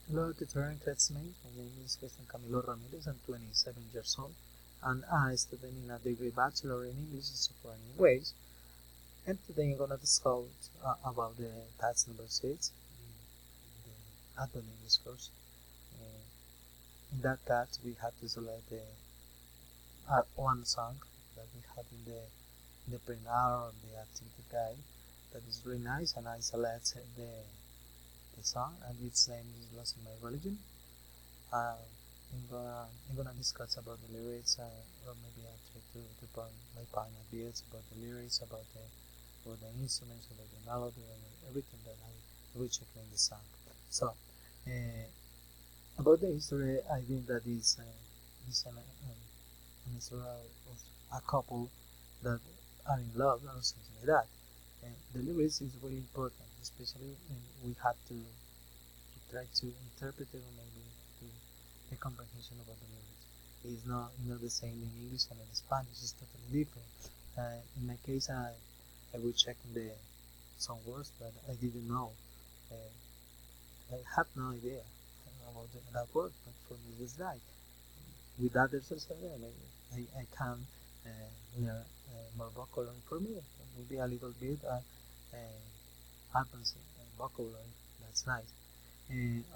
Hello, tutoring classmates. My name is Cristian Camilo Ramirez. I'm 27 years old, and I'm studying a degree bachelor in English and foreign language. And today I'm gonna discuss about the task number 6 in the adult English course. Uh, in that task, we have to select the one song that we have in the print out or the activity guide. That is really nice, and I select the song, and its name is "Lost in My Religion." Uh, I'm gonna discuss about the lyrics, or maybe I try to put my point of views about the lyrics, about the instruments, about the melody, and everything that I will check in the song. So, about the history, I think that is an history of a couple that are in love or something like that. And the lyrics is really important, especially when we have to try to interpret it or maybe to the comprehension about the lyrics. It's not the same in English and in Spanish. It's totally different. In my case, I will check some words that I didn't know. Uh, I had no idea about that word, but for me it's like with others also, I can learn more vocabulary for me. Maybe a little bit advanced vocabulary. That's nice.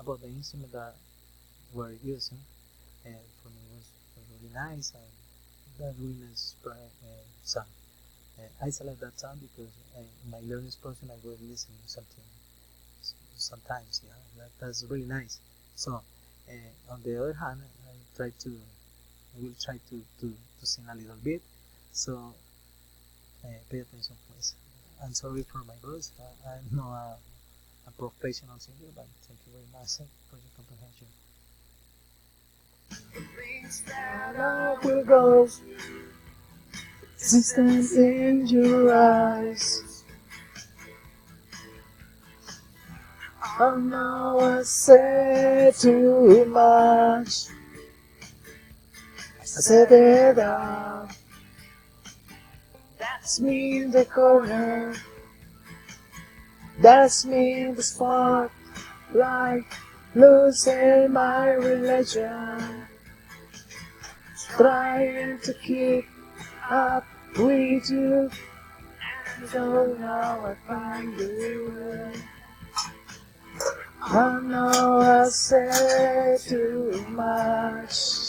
About the instrument that we're using, for me was really nice and that really nice song. I select that song because in my learning process I was listening to something sometimes. Yeah, that's really nice. So on the other hand, I will try to sing a little bit. So pay attention, please. I'm sorry for my voice. I'm not a professional singer, but thank you very much for your comprehension. Things that I will go, distance in your eyes. Oh no, I said too much. I said it out. That's me in the corner. That's me in the spotlight. Losing my religion. Trying to keep up with you. Don't know I find you. I know I said too much.